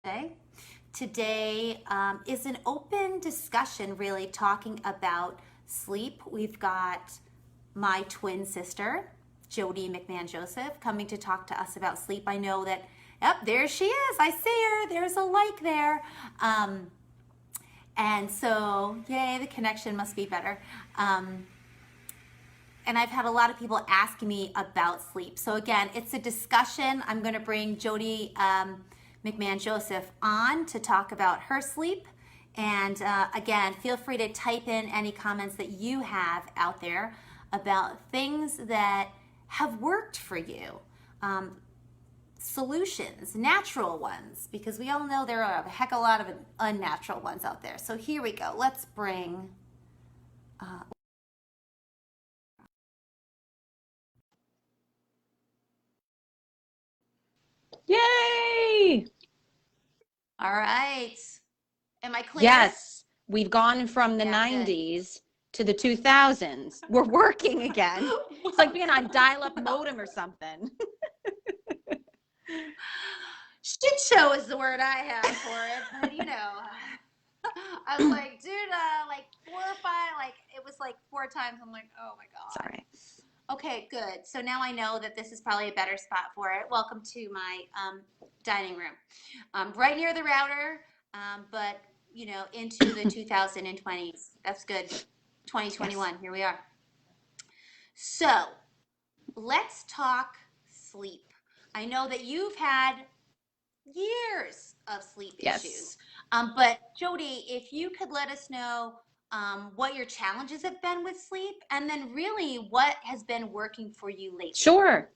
Today. Today is an open discussion, really talking about sleep. We've got my twin sister, Jodie McMahon Joseph, coming to talk to us about sleep. I know that, yep, there she is. I see her. There's a like there. Um, and so, yay, the connection must be better. And I've had a lot of people ask me about sleep. So again, it's a discussion. I'm going to bring Jodie McMahon Joseph on to talk about her sleep. And again, feel free to type in any comments that you have out there about things that have worked for you. Solutions, natural ones, because we all know there are a heck of a lot of unnatural ones out there. So here we go. Let's bring Yay! all right. Am I clear? Yes, we've gone from the Yeah, good. 90s to the 2000s. We're working again. It's like being on dial-up modem or something. Shit show is the word I have for it, but I was like, dude, like 4 or 5, like it was like 4 times. I'm like, oh my god. Sorry. Okay, good. So now I know that this is probably a better spot for it. Welcome to my dining room, right near the router, but into the 2020s. That's good. Yes. 2021. Here we are. So let's talk sleep. I know that you've had years of sleep Yes. issues. But Jody, if you could let us know what your challenges have been with sleep, and then really what has been working for you lately. Sure.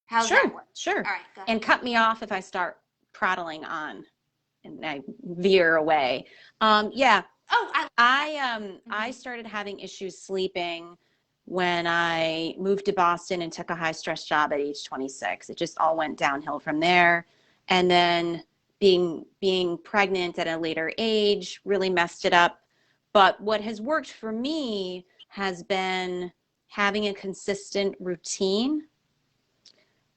How's that Sure. work? Sure. All right, go ahead. And cut me off if I start prattling on and I veer away. Yeah, Oh, I like that. I Mm-hmm. started having issues sleeping when I moved to Boston and took a high stress job at age 26. It just all went downhill from there. And then being pregnant at a later age really messed it up. But what has worked for me has been having a consistent routine,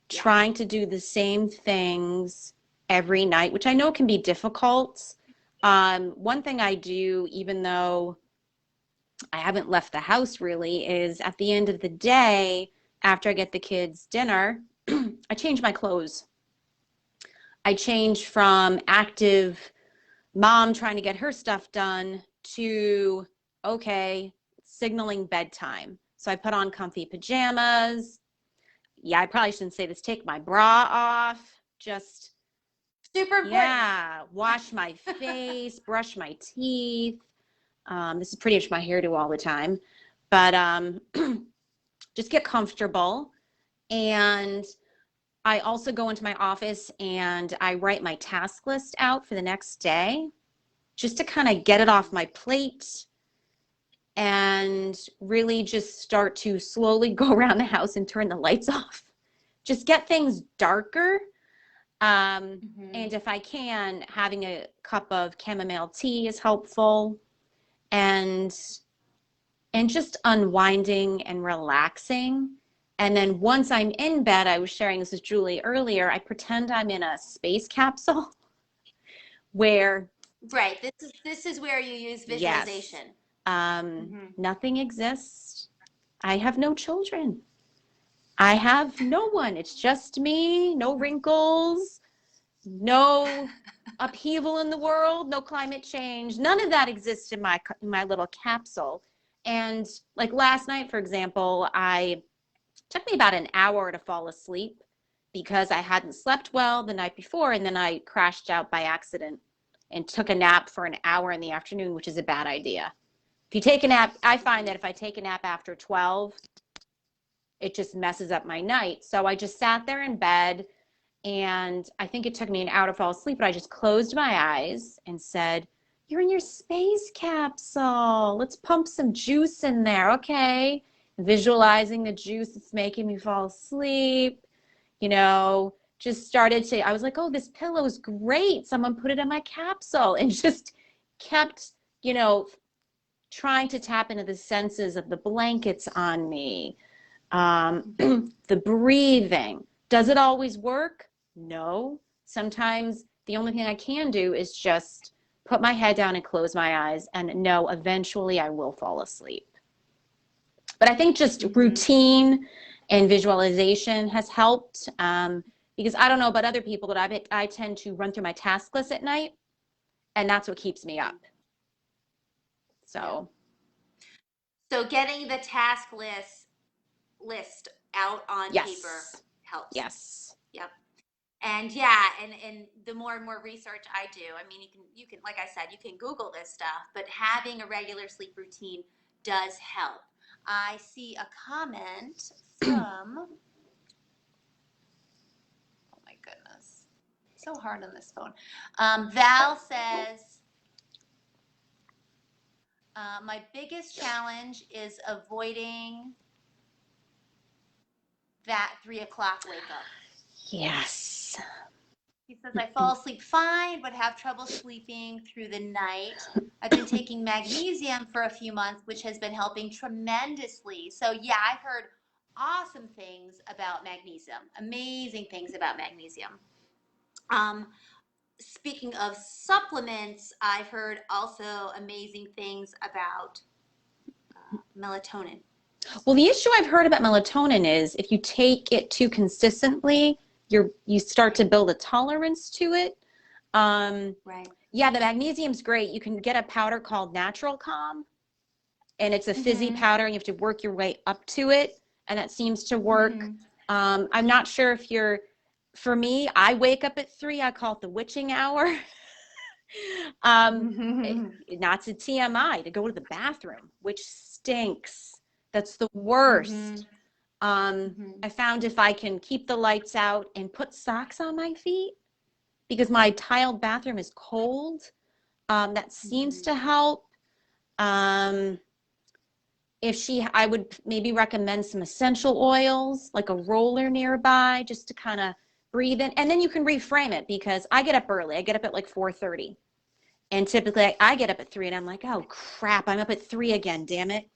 Yeah. trying to do the same things every night, which I know can be difficult. One thing I do, even though I haven't left the house really, is at the end of the day, after I get the kids dinner, I change my clothes. I change from active mom trying to get her stuff done to, okay, signaling bedtime. So I put on comfy pajamas. Yeah, I probably shouldn't say this. Take my bra off. Just, Super important. yeah, wash my face, brush my teeth. This is pretty much my hairdo all the time. But just get comfortable. And I also go into my office and I write my task list out for the next day just to kind of get it off my plate and really just start to slowly go around the house and turn the lights off. Just get things darker. Mm-hmm. And if I can, having a cup of chamomile tea is helpful. And just unwinding and relaxing. And then once I'm in bed, I was sharing this with Julie earlier, I pretend I'm in a space capsule where, Right. This is where you use yes, visualization. Mm-hmm. nothing exists. I have no children. I have no one. It's just me, no wrinkles, no upheaval in the world, no climate change. None of that exists in my little capsule. And like last night, for example, I took me about an hour to fall asleep because I hadn't slept well the night before, and then I crashed out by accident and took a nap for an hour in the afternoon, which is a bad idea. If you take a nap, I find that if I take a nap after 12, it just messes up my night. So I just sat there in bed, and I think it took me an hour to fall asleep, but I just closed my eyes and said, "You're in your space capsule. Let's pump some juice in there, okay?" Visualizing the juice that's making me fall asleep, just started to, I was like, "Oh, this pillow is great. Someone put it in my capsule," and just kept, you know, trying to tap into the senses of the blankets on me, Mm-hmm. the breathing. Does it always work? No. Sometimes The only thing I can do is just put my head down and close my eyes and know eventually I will fall asleep. But I think just routine and visualization has helped, because I don't know about other people, but I tend to run through my task list at night, and that's what keeps me up. So So getting the task list out on paper yes, helps. yes. Yep. And yeah, and the more and more research I do, I mean, you can like I said, you can Google this stuff, but having a regular sleep routine does help. I see a comment from, oh my goodness, so hard on this phone. Val says, my biggest challenge is avoiding that 3 o'clock wake up. Yes. He says, I fall asleep fine, but have trouble sleeping through the night. I've been taking magnesium for a few months, which has been helping tremendously. So, yeah, I've heard awesome things about magnesium, amazing things about magnesium. Speaking of supplements, I've heard also amazing things about melatonin. Well, the issue I've heard about melatonin is if you take it too consistently, you start to build a tolerance to it. Right. Yeah, the magnesium's great. You can get a powder called Natural Calm, and it's a fizzy powder, and you have to work your way up to it, and that seems to work. I'm not sure if for me, I wake up at 3. I call it the witching hour. Not to TMI, to go to the bathroom, which stinks. That's the worst. I found if I can keep the lights out and put socks on my feet, because my tiled bathroom is cold, that seems to help. I would maybe recommend some essential oils, like a roller nearby, just to kind of breathe in. And then you can reframe it, because I get up early. I get up at like 4:30. And typically I get up at 3 and I'm like, oh crap, I'm up at 3 again, damn it.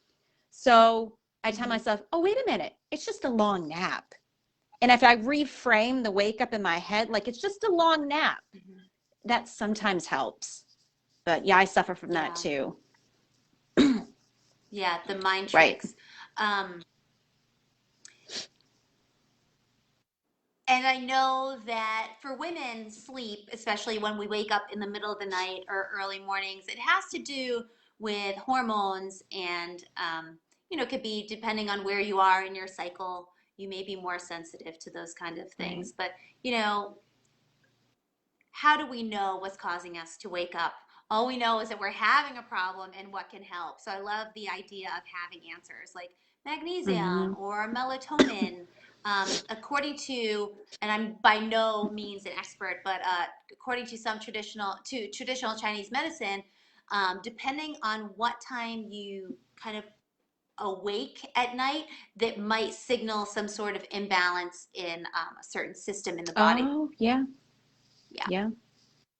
So I tell myself, oh, wait a minute, it's just a long nap. And if I reframe the wake up in my head, like it's just a long nap, that sometimes helps. But yeah, I suffer from that too. Yeah, the mind Right. tricks. And I know that for women, sleep, especially when we wake up in the middle of the night or early mornings, it has to do with hormones and, it could be depending on where you are in your cycle, you may be more sensitive to those kind of things. But, how do we know what's causing us to wake up? All we know is that we're having a problem and what can help. So I love the idea of having answers like magnesium or melatonin. According to, and I'm by no means an expert, but according to some traditional Chinese medicine, depending on what time you kind of awake at night, that might signal some sort of imbalance in a certain system in the body. Oh, yeah. Yeah. Yeah.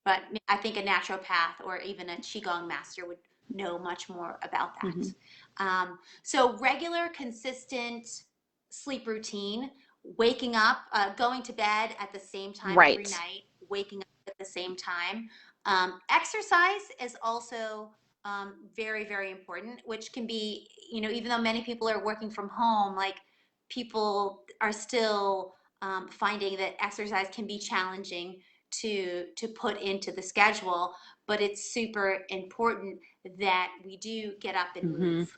But I think a naturopath or even a qigong master would know much more about that. So regular, consistent sleep routine, waking up, going to bed at the same time every night, waking up at the same time. Exercise is also very, very important, which can be, even though many people are working from home, like people are still finding that exercise can be challenging to put into the schedule, but it's super important that we do get up and move.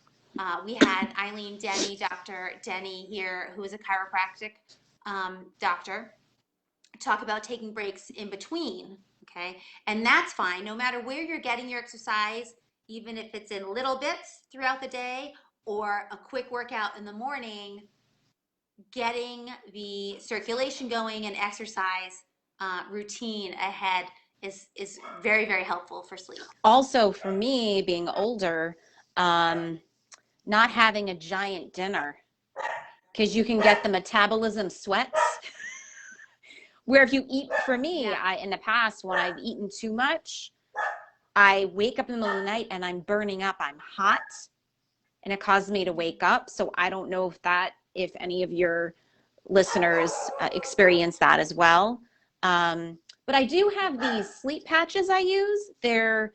We had Dr. Denny here, who is a chiropractic doctor, talk about taking breaks in between. Okay, and that's fine, no matter where you're getting your exercise, even if it's in little bits throughout the day or a quick workout in the morning. Getting the circulation going and exercise routine ahead is very, very helpful for sleep. Also, for me, being older, not having a giant dinner, because you can get the metabolism sweats. Where if you eat, for me, in the past, when I've eaten too much, I wake up in the middle of the night and I'm burning up. I'm hot, and it causes me to wake up. So I don't know if any of your listeners experience that as well. But I do have these sleep patches I use. They're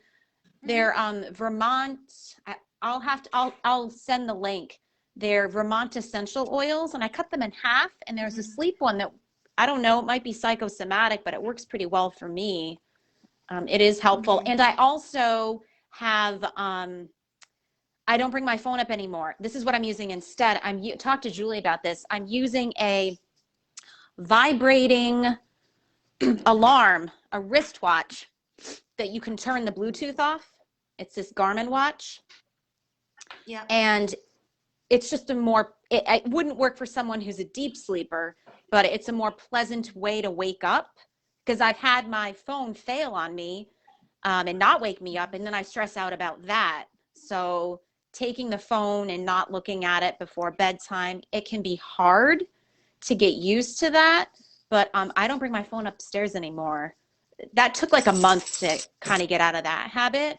Hmm. Vermont. I'll send the link. They're Vermont essential oils, and I cut them in half. And there's a Hmm. sleep one that I don't know. It might be psychosomatic, but it works pretty well for me. It is helpful. Hmm. And I also have. I don't bring my phone up anymore. This is what I'm using instead. Talk to Julie about this. I'm using a vibrating alarm, a wristwatch that you can turn the Bluetooth off. It's this Garmin watch. Yep. And it's just it wouldn't work for someone who's a deep sleeper, but it's a more pleasant way to wake up because I've had my phone fail on me and not wake me up. And then I stress out about that. So taking the phone and not looking at it before bedtime, it can be hard to get used to that. But I don't bring my phone upstairs anymore. That took like a month to kind of get out of that habit.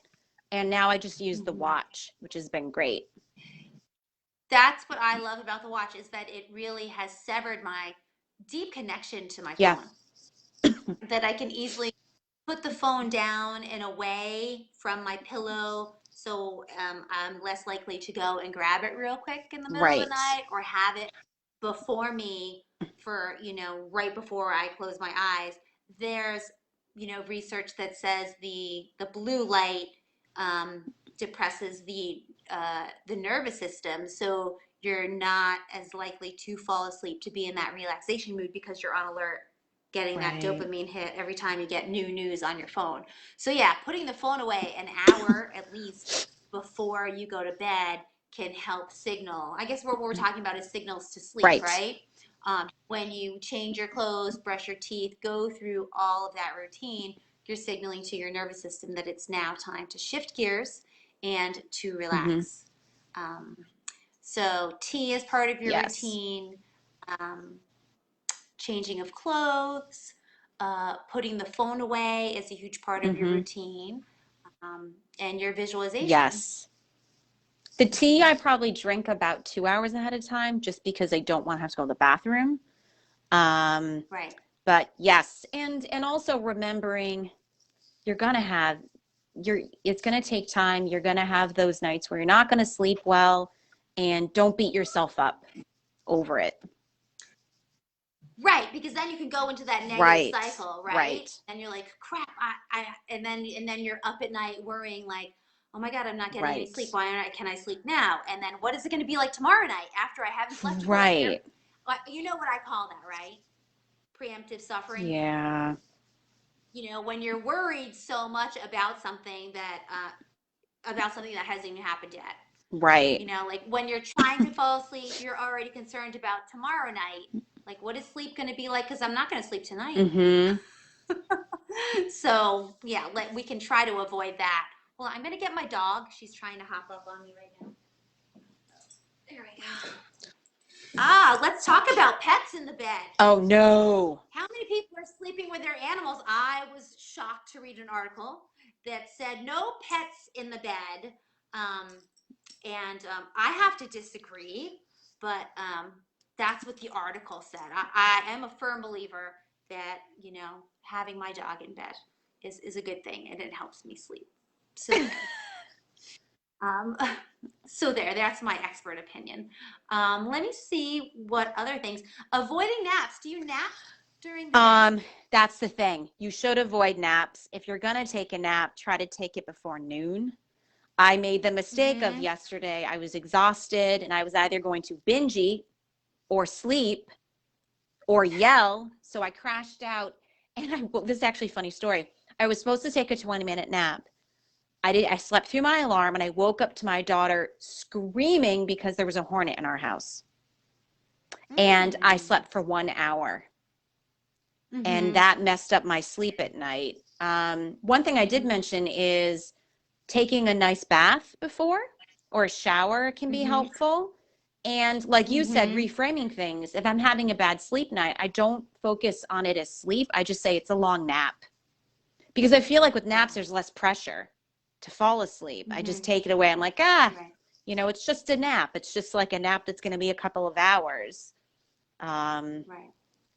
And now I just use the Hmm. watch, which has been great. That's what I love about the watch is that it really has severed my deep connection to my Yeah. phone. That I can easily put the phone down and away from my pillow so I'm less likely to go and grab it real quick in the middle of the Right. night or have it before me for, right before I close my eyes. There's, research that says the blue light um, depresses the nervous system, so you're not as likely to fall asleep, to be in that relaxation mood because you're on alert, getting that Right. dopamine hit every time you get new news on your phone. So yeah, putting the phone away an hour at least before you go to bed can help signal. I guess what we're talking about is signals to sleep, Right. right? When you change your clothes, brush your teeth, go through all of that routine, you're signaling to your nervous system that it's now time to shift gears and to Mm-hmm. relax. Um, so tea is part of your Yes. routine. Um, Changing of clothes, putting the phone away is a huge part of your Mm-hmm. routine, and your visualization. Yes. The tea I probably drink about 2 hours ahead of time just because I don't want to have to go to the bathroom. Um, Right. but yes, and also remembering you're gonna have it's gonna take time. You're gonna have those nights where you're not gonna sleep well, and don't beat yourself up over it. Right, because then you can go into that negative Right. cycle, right? Right. And you're like, crap, and then you're up at night worrying like, oh my God, I'm not getting any Right. sleep. Can I sleep now? And then what is it going to be like tomorrow night after I haven't slept for like Right. you know what I call that, right? Preemptive suffering. Yeah. When you're worried so much about something that hasn't even happened yet. Right. Like when you're trying to fall asleep, you're already concerned about tomorrow night. Like, what is sleep going to be like? Because I'm not going to sleep tonight. Mm-hmm. So, yeah, we can try to avoid that. Well, I'm going to get my dog. She's trying to hop up on me right now. There we go. Let's talk about pets in the bed. Oh no. How many people are sleeping with their animals? I was shocked to read an article that said no pets in the bed. Um, and I have to disagree, but that's what the article said. I am a firm believer that, having my dog in bed is a good thing and it helps me sleep. So there. Um, so there, that's my expert opinion. Let me see what other things. Avoiding naps. Do you nap during the day? Um, that's the thing. You should avoid naps. If you're gonna take a nap, try to take it before noon. I made the mistake of Mm-hmm. yesterday. I was exhausted and I was either going to binge eat or sleep or yell. So I crashed out. And well, this is actually a funny story. I was supposed to take a 20-minute nap. I slept through my alarm and I woke up to my daughter screaming because there was a hornet in our house. And I Mm. slept for 1 hour. And Mm-hmm. that messed up my sleep at night. One thing I did Mm-hmm. mention is taking a nice bath before or a shower can be Mm-hmm. helpful. And like you said, Mm-hmm. reframing things. If I'm having a bad sleep night, I don't focus on it as sleep. I just say it's a long nap because I feel like with naps, Yeah. there's less pressure to fall asleep. I just Mm-hmm. take it away. I'm like, Right. it's just a nap. It's just like a nap that's going to be a couple of hours. Um, Right.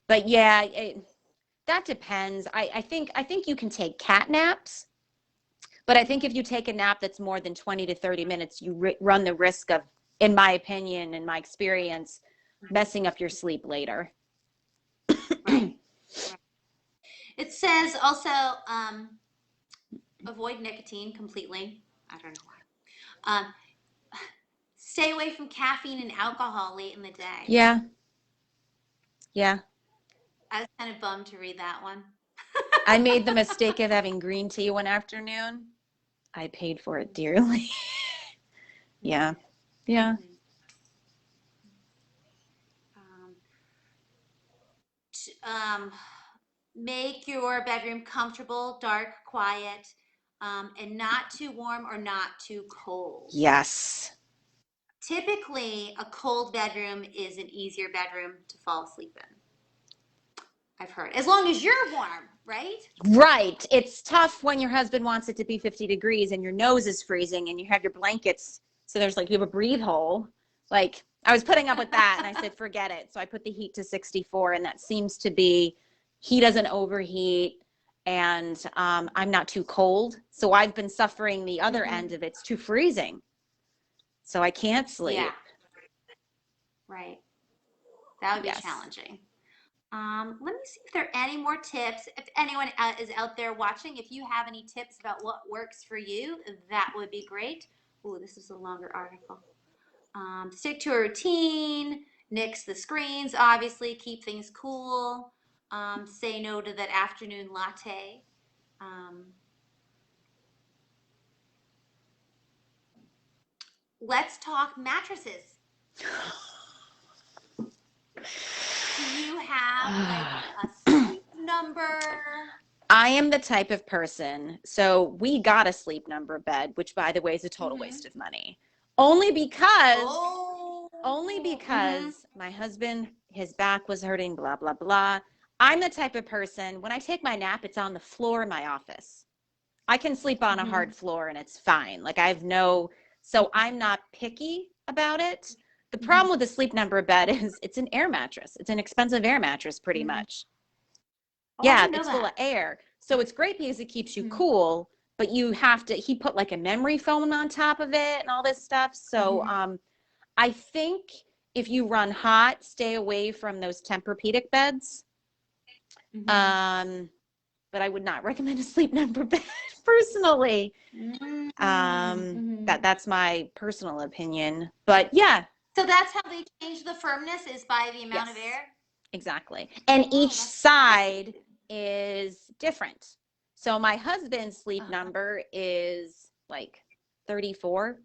but yeah, That depends. I think you can take cat naps, but I think if you take a nap that's more than 20 to 30 minutes, you run the risk of, in my opinion, in my experience, messing up your sleep later. Right. It says also avoid nicotine completely. I don't know why. Stay away from caffeine and alcohol late in the day. Yeah. Yeah. I was kind of bummed to read that one. I made the mistake of having green tea one afternoon. I paid for it dearly. Yeah. Yeah. Mhm. Um, um, make your bedroom comfortable, dark, quiet, and not too warm or not too cold. Yes. Typically, a cold bedroom is an easier bedroom to fall asleep in. I've heard. As long as you're warm, right? Right. It's tough when your husband wants it to be 50 degrees and your nose is freezing and you have your blankets. So there's like, you have a breathe hole. Like, I was putting up with that and I said, forget it. So I put the heat to 64, and that seems to be, he doesn't overheat, and I'm not too cold. So I've been suffering the other end of it's too freezing. So I can't Yeah, sleep. right. That would be Yes. challenging. Let me see if there are any more tips. If anyone is out there watching, if you have any tips about what works for you, that would be great. Oh, this is a longer article. Stick to a routine, nix the screens, obviously, keep things cool, say no to that afternoon latte. Um, let's talk mattresses. Do you have like a sleep number? I am the type of person, so we got a sleep number bed, which by the way is a total Mm-hmm. waste of money. Only because Oh, only mm-hmm. because my husband, his back was hurting, blah blah blah. I'm the type of person, when I take my nap, it's on the floor in my office. I can sleep on a Mm-hmm. hard floor and it's fine. Like, I have no, so I'm not picky about it. The Mm-hmm. problem with the sleep number bed is it's an air mattress. It's an expensive air mattress pretty Mm-hmm. much. Oh, I Yeah, didn't know it's full that. of air. So it's great because it keeps you Mm-hmm. cool, but you have to, he put like a memory foam on top of it and all this stuff. So Mm-hmm. I think if you run hot, stay away from those Tempur-Pedic beds. Mm-hmm. Um, but I would not recommend a sleep number bed personally. Mm-hmm. That's my personal opinion. But yeah, So that's how they change the firmness is by the amount of yes, air. exactly. And Oh, each that's side fascinating. is different. So my husband's sleep Uh-huh. number is like 34.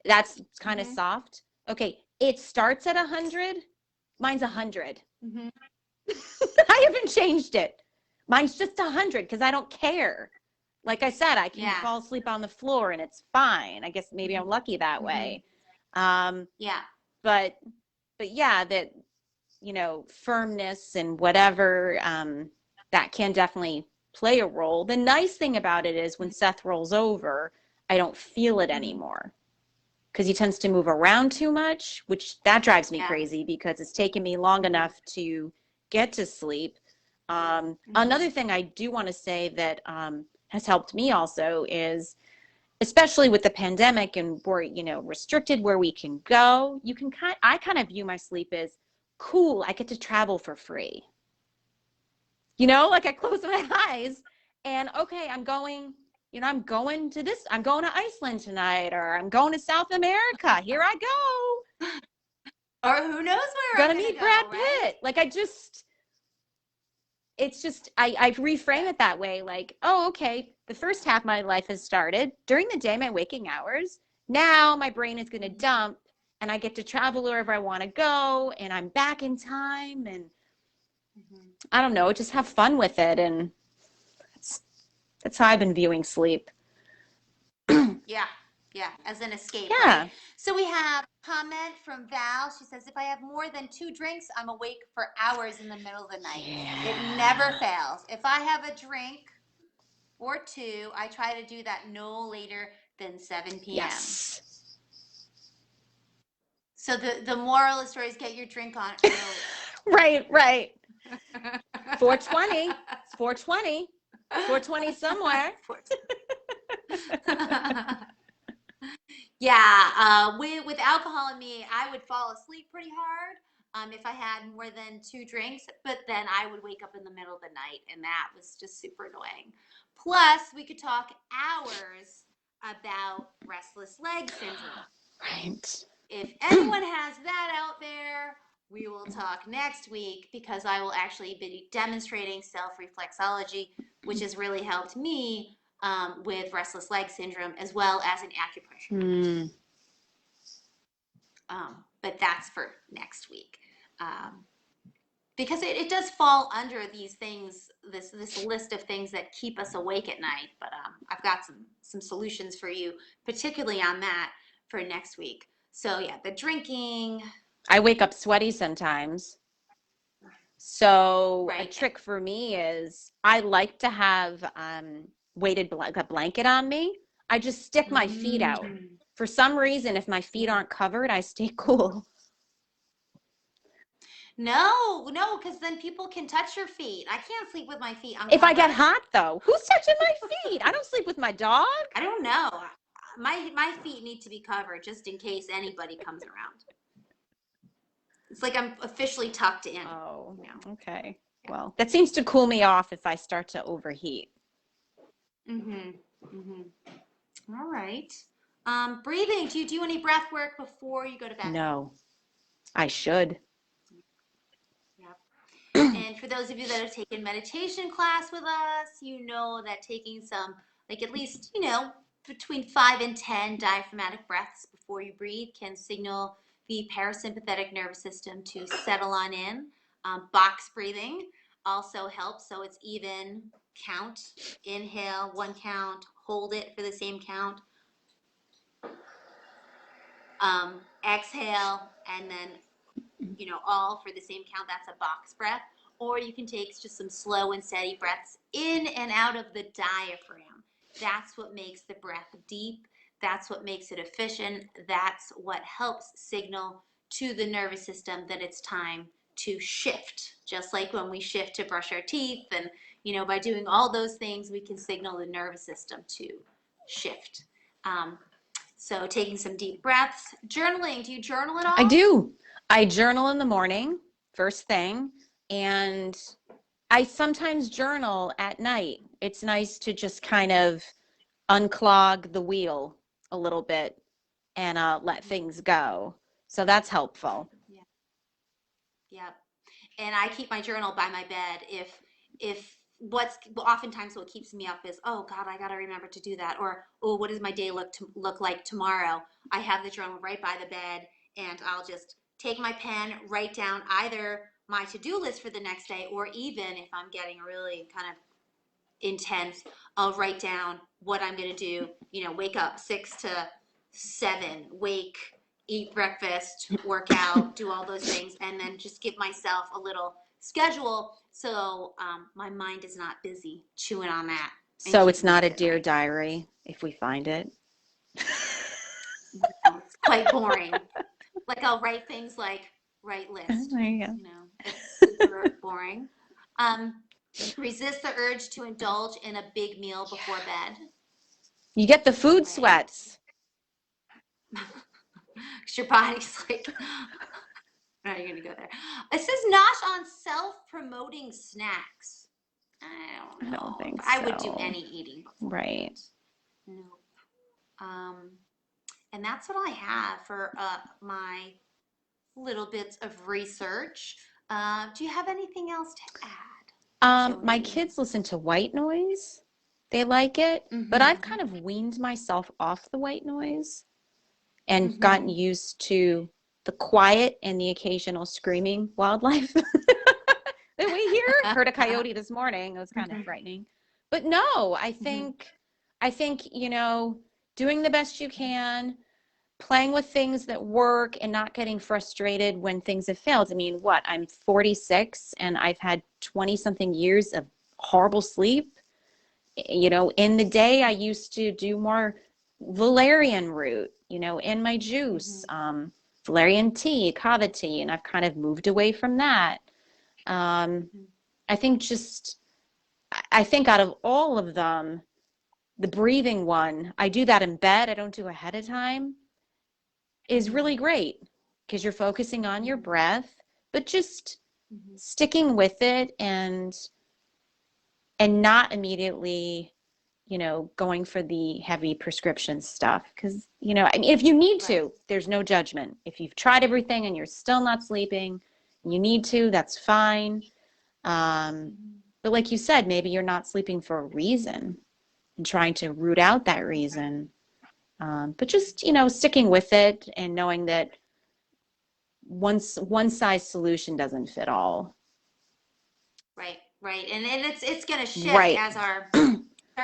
That's kind of Mm-hmm. soft. Okay, it starts at 100. Mine's 100. Mm-hmm. I haven't changed it. Mine's just 100 because I don't care. Like I said, I can Yeah. fall asleep on the floor and it's fine. I guess maybe I'm lucky that Mm-hmm. way. Um, Yeah. but yeah, that, firmness and whatever, that can definitely play a role. The nice thing about it is when Seth rolls over, I don't feel it Mm-hmm. anymore because he tends to move around too much, which that drives me Yeah. crazy because it's taken me long Mm-hmm. enough to get to sleep. Mm-hmm. Another thend I do want to say that has helped me also is, especially with the pandemic and we're, restricted where we can go, I kind of view my sleep as cool. I get to travel for free. Like I close my eyes and okay, I'm going to Iceland tonight, or I'm going to South America. Here I go. Or who knows where I'm Gonna gonna meet Brad go, right? Pitt. Like it's just, I reframe Yeah. it that way. Like, oh, okay, the first half of my life has started during the day, my waking hours. Now my brain is going to Mm-hmm. dump and I get to travel wherever I want to go and I'm back in time, and Mm-hmm. I don't know, just have fun with it. And that's, that's how I've been viewing sleep. Yeah. Yeah. As an escape, right? Yeah. So we have a comment from Val. She says, if I have more than two drinks, I'm awake for hours in the middle of the night. It never Yeah. fails. If I have a drink or two, I try to do that no later than 7 p.m. Yes. So the moral of the story is get your drink on early. Right, right. 420. It's 420. 420 somewhere. Yeah, with alcohol in me, I would fall asleep pretty hard if I had more than 2 drinks, but then I would wake up in the middle of the night, and that was just super annoying. Plus, we could talk hours about restless leg syndrome. Right. If anyone has that out there, we will talk next week because I will actually be demonstrating self-reflexology, which has really helped me with restless leg syndrome as well as an acupressure mat. But that's for next week. Because it does fall under these things, this list of things that keep us awake at night. But I've got some solutions for you, particularly on that for next week. So yeah, the drinking. I wake up sweaty sometimes. So a Right. trick for me is I like to have weighted a blanket on me. I just stick my feet out. For some reason, if my feet aren't covered, I stay cool. No, because then people can touch your feet. I can't sleep with my feet If I uncovered. get hot, though, who's touching my feet? I don't sleep with my dog. I don't know. My feet need to be covered just in case anybody comes around. It's like I'm officially tucked in. Oh, Yeah. okay. Well, that seems to cool me off if I start to overheat. All right. Breathing. Do you do any breath work before you go to bed? No, I should. Yeah. And for those of you that have taken meditation class with us, you know that taking some, like at least, between 5 and 10 diaphragmatic breaths before you breathe can signal the parasympathetic nervous system to settle on in. Box breathing also helps, so it's even count. Inhale, 1 count, hold it for the same count. Exhale, and then all for the same count. That's a box breath. Or you can take just some slow and steady breaths in and out of the diaphragm. That's what makes the breath deep. That's what makes it efficient. That's what helps signal to the nervous system that it's time to shift. Just like when we shift to brush our teeth, and by doing all those things, we can signal the nervous system to shift. So taking some deep breaths. Journaling. Do you journal at all? I do. I journal in the morning, first thing, and I sometimes journal at night. It's nice to just kind of unclog the wheel a little bit and let things go. So that's helpful. Yeah. Yep. And I keep my journal by my bed. If what's oftentimes what keeps me up is, oh God, I gotta remember to do that, or oh, what does my day look like tomorrow? I have the journal right by the bed, and I'll just take my pen, write down either my to-do list for the next day, or even if I'm getting really kind of intense, I'll write down what I'm gonna do. Wake up 6 to 7, eat breakfast, work out, do all those things, and then just give myself a little schedule so my mind is not busy chewing on that. So it's not a Dear Diary if we find it. No, it's quite boring. Like I'll write things like write list. There you go. It's super boring. Resist the urge to indulge in a big meal before bed. You get the food sweats. Because your body's like, how are you going to go there? It says not on self-promoting snacks. I don't think so. I would do any eating before. Right. Nope. And that's what I have for my little bits of research. Do you have anything else to add? My kids listen to white noise. They like it, but I've kind of weaned myself off the white noise and gotten used to the quiet and the occasional screaming wildlife that we hear. Heard a coyote this morning. It was kind of frightening. But no, I think, doing the best you can, playing with things that work and not getting frustrated when things have failed. I mean, I'm 46 and I've had 20 something years of horrible sleep. In the day I used to do more valerian root, in my juice, valerian tea, kava tea, and I've kind of moved away from that. I I think I think out of all of them, the breathing one, I do that in bed, I don't do ahead of time, is Mm-hmm. really great because you're focusing on your Mm-hmm. breath, but just Mm-hmm. sticking with it and not immediately, going for the heavy prescription stuff. Because, I mean, if you need Right. to, there's no judgment. If you've tried everything and you're still not sleeping, you need to, that's fine. Um, Mm-hmm. but like you said, maybe you're not sleeping for a reason and trying to root out that Right. reason. But just, sticking with it and knowing that one size solution doesn't fit all. Right. Right. And it's going to shift Right. as our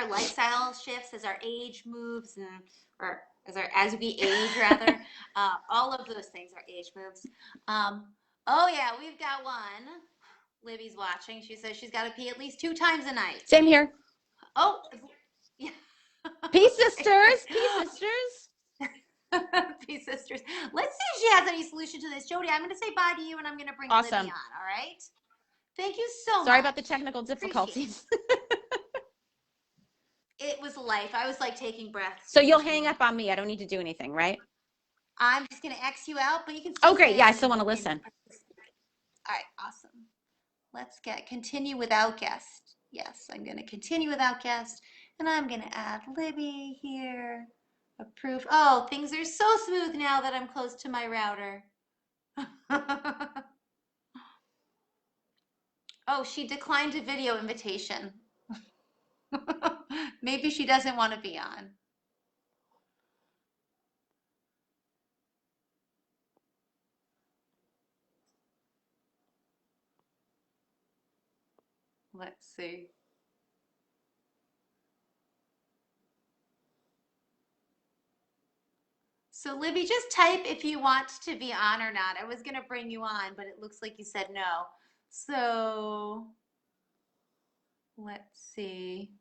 lifestyle shifts, as our age moves, and or as we age rather. All of those things are age moves. Oh yeah, we've got one. Libby's watching. She says she's got to pee at least 2 times a night. Same here. Oh, yeah. Peace Okay. sisters. Peace sisters. Peace sisters. Let's see if she has any solution to this. Jody, I'm going to say bye to you and I'm going to bring Libby Awesome. on. All right. Thank you so Sorry about the much. technical Appreciate difficulties. it. It was life. I was like taking breaths So just you'll listening hang to up her. on me. I don't need to do anything, right? I'm just going to X you out, but you can Oh, still great. stay Yeah, I on still want to and listen. participate. All right. Awesome. Let's continue without guest. Yes, I'm going to continue without guest. And I'm going to add Libby here. Approve. Oh, things are so smooth now that I'm close to my router. Oh, she declined a video invitation. Maybe she doesn't want to be on. Let's see. So Libby, just type if you want to be on or not. I was going to bring you on, but it looks like you said no. So let's see.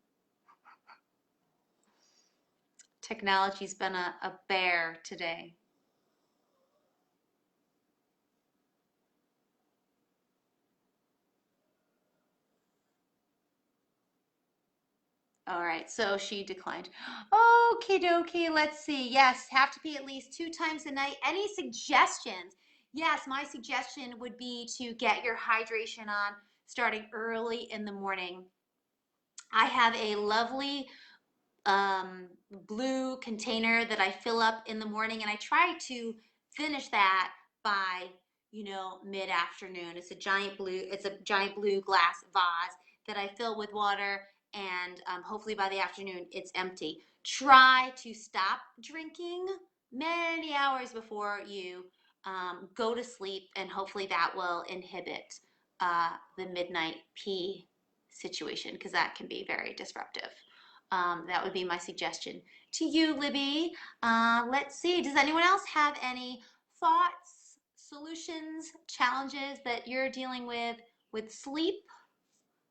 Technology's been a bear today. All right, so she declined. Okie dokie, let's see. Yes, have to pee at least 2 times a night. Any suggestions? Yes, my suggestion would be to get your hydration on starting early in the morning. I have a lovely blue container that I fill up in the morning, and I try to finish that by mid afternoon. It's a giant blue glass vase that I fill with water, and hopefully by the afternoon it's empty. Try to stop drinking many hours before you go to sleep, and hopefully that will inhibit the midnight pee situation because that can be very disruptive. That would be my suggestion to you, Libby. Let's see. Does anyone else have any thoughts, solutions, challenges that you're dealing with sleep?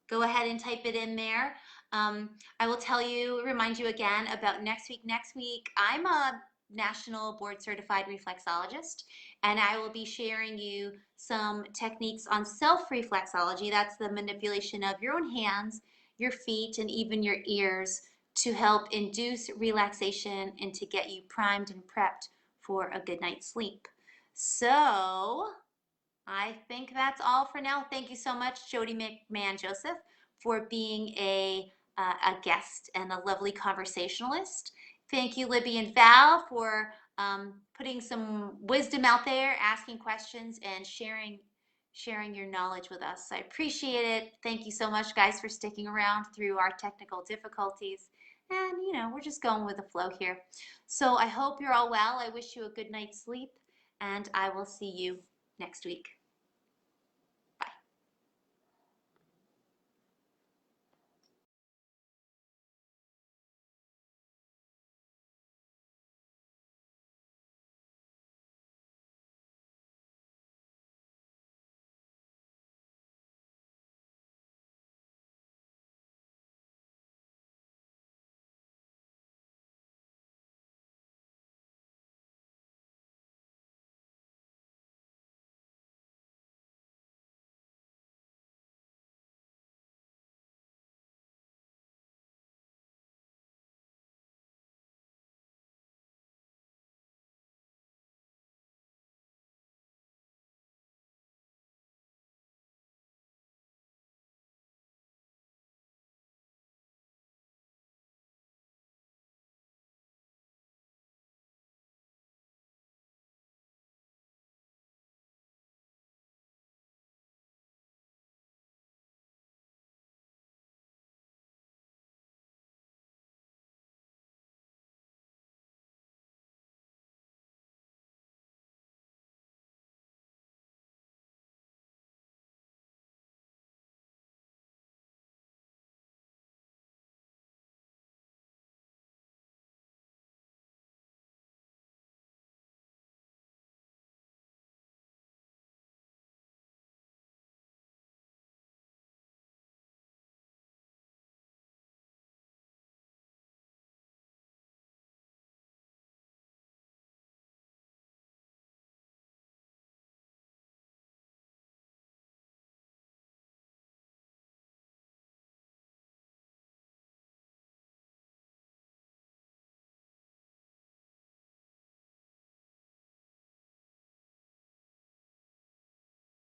Go ahead and type it in there. I will remind you again about next week. Next week, I'm a national board certified reflexologist, and I will be sharing you some techniques on self reflexology. That's the manipulation of your own hands, your feet, and even your ears to help induce relaxation and to get you primed and prepped for a good night's sleep. So, I think that's all for now. Thank you so much, Jodie McMahon Joseph, for being a guest and a lovely conversationalist. Thank you, Libby and Val, for putting some wisdom out there, asking questions, and sharing your knowledge with us. I appreciate it. Thank you so much, guys, for sticking around through our technical difficulties. And we're just going with the flow here. So I hope you're all well. I wish you a good night's sleep, and I will see you next week.